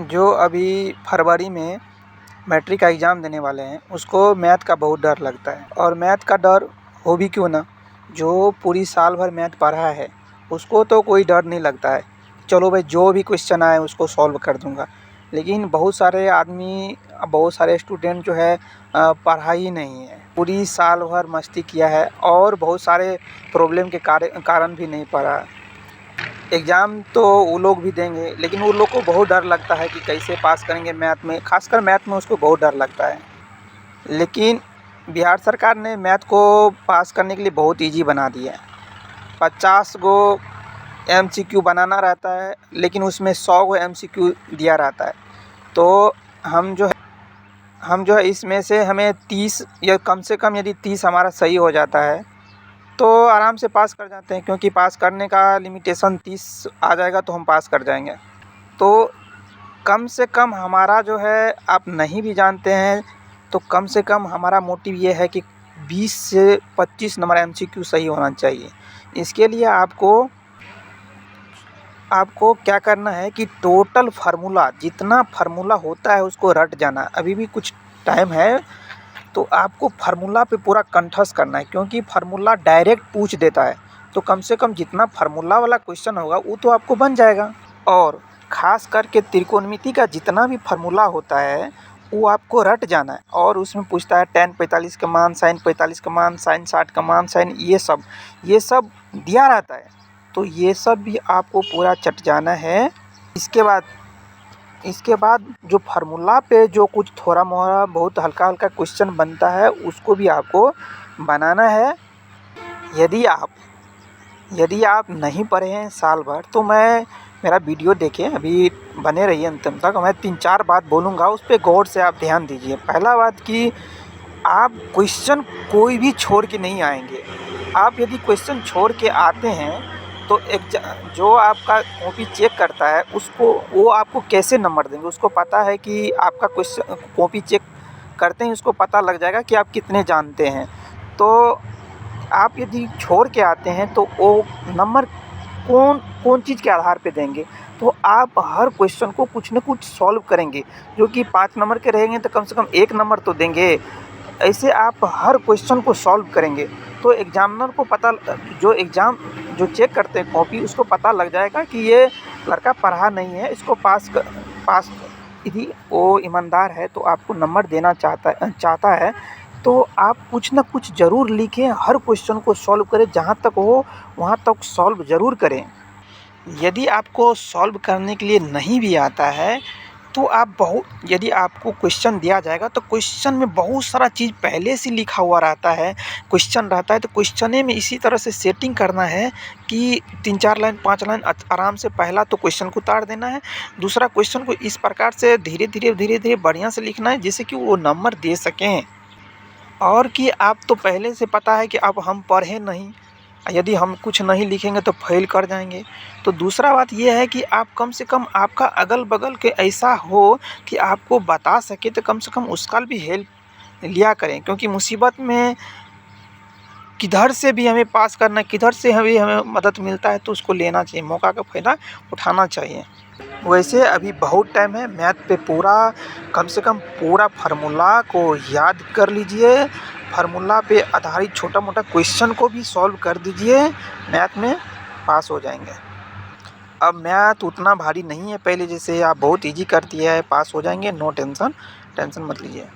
जो अभी फरवरी में मैट्रिक का एग्ज़ाम देने वाले हैं उसको मैथ का बहुत डर लगता है। और मैथ का डर हो भी क्यों ना, जो पूरी साल भर मैथ पढ़ा है उसको तो कोई डर नहीं लगता है, चलो भाई जो भी क्वेश्चन आए उसको सॉल्व कर दूंगा। लेकिन बहुत सारे आदमी, बहुत सारे स्टूडेंट जो है पढ़ा ही नहीं है, पूरी साल भर मस्ती किया है और बहुत सारे प्रॉब्लम के कारण भी नहीं पढ़ा। एग्ज़ाम तो वो लोग भी देंगे, लेकिन वो लोग को बहुत डर लगता है कि कैसे पास करेंगे मैथ में, खासकर मैथ में उसको बहुत डर लगता है। लेकिन बिहार सरकार ने मैथ को पास करने के लिए बहुत इजी बना दिया है। 50 गो MCQ बनाना रहता है, लेकिन उसमें 100 गो MCQ दिया रहता है। तो हम जो है इसमें से हमें 30 या कम से कम यदि 30 हमारा सही हो जाता है तो आराम से पास कर जाते हैं, क्योंकि पास करने का लिमिटेशन 30 आ जाएगा तो हम पास कर जाएंगे। तो कम से कम हमारा जो है, आप नहीं भी जानते हैं तो कम से कम हमारा मोटिव ये है कि 20 से 25 नंबर MCQ सही होना चाहिए। इसके लिए आपको क्या करना है कि टोटल फार्मूला, जितना फार्मूला होता है उसको रट जाना। अभी भी कुछ टाइम है तो आपको फार्मूला पे पूरा कंठस्थ करना है, क्योंकि फार्मूला डायरेक्ट पूछ देता है। तो कम से कम जितना फार्मूला वाला क्वेश्चन होगा वो तो आपको बन जाएगा। और ख़ास करके त्रिकोणमिति का जितना भी फार्मूला होता है वो आपको रट जाना है। और उसमें पूछता है tan 45 का मान, sin 45 का मान, sin 60 का मान, sin ये सब दिया रहता है। तो ये सब भी आपको पूरा चट जाना है। इसके बाद जो फार्मूला पे जो कुछ थोड़ा मोड़ा बहुत हल्का हल्का क्वेश्चन बनता है उसको भी आपको बनाना है। यदि आप नहीं पढ़े हैं साल भर तो मेरा वीडियो देखें, अभी बने रहिए अंतिम तक। मैं 3-4 बात बोलूँगा, उस पर गौर से आप ध्यान दीजिए। पहला बात कि आप क्वेश्चन कोई भी छोड़ के नहीं आएंगे। आप यदि क्वेश्चन छोड़ के आते हैं तो जो आपका कॉपी चेक करता है वो आपको कैसे नंबर देंगे। उसको पता है कि आपका क्वेश्चन कॉपी चेक करते ही उसको पता लग जाएगा कि आप कितने जानते हैं। तो आप यदि छोड़ के आते हैं तो वो नंबर कौन चीज़ के आधार पे देंगे। तो आप हर क्वेश्चन को कुछ न कुछ सॉल्व करेंगे। जो कि 5 नंबर के रहेंगे तो कम से कम 1 नंबर तो देंगे। ऐसे आप हर क्वेश्चन को सॉल्व करेंगे तो एग्जामिनर को जो चेक करते हैं कॉपी, उसको पता लग जाएगा कि ये लड़का पढ़ा नहीं है, इसको पास यदि वो ईमानदार है तो आपको नंबर देना चाहता है। तो आप कुछ न कुछ ज़रूर लिखें, हर क्वेश्चन को सॉल्व करें, जहाँ तक हो वहाँ तक सॉल्व ज़रूर करें। यदि आपको सॉल्व करने के लिए नहीं भी आता है तो यदि आपको क्वेश्चन दिया जाएगा तो क्वेश्चन में बहुत सारा चीज़ पहले से लिखा हुआ रहता है। क्वेश्चन रहता है तो क्वेश्चने में इसी तरह से सेटिंग करना है कि 3-4 लाइन 5 लाइन आराम से पहला तो क्वेश्चन को उतार देना है, दूसरा क्वेश्चन को इस प्रकार से धीरे धीरे बढ़िया से लिखना है जिससे कि वो नंबर दे सकें। और कि आप तो पहले से पता है कि अब हम पढ़े नहीं, यदि हम कुछ नहीं लिखेंगे तो फेल कर जाएंगे। तो दूसरा बात यह है कि आप कम से कम आपका अगल बगल के ऐसा हो कि आपको बता सके, तो कम से कम उसका भी हेल्प लिया करें। क्योंकि मुसीबत में किधर से भी हमें पास करना, किधर से हमें मदद मिलता है तो उसको लेना चाहिए, मौका का फ़ायदा उठाना चाहिए। वैसे अभी बहुत टाइम है, मैथ पे कम से कम पूरा फार्मूला को याद कर लीजिए। फार्मूला पे आधारित छोटा मोटा क्वेश्चन को भी सॉल्व कर दीजिए, मैथ में पास हो जाएंगे। अब मैथ उतना भारी नहीं है पहले जैसे, आप बहुत इजी कर दिया है, पास हो जाएंगे। नो टेंशन मत लीजिए।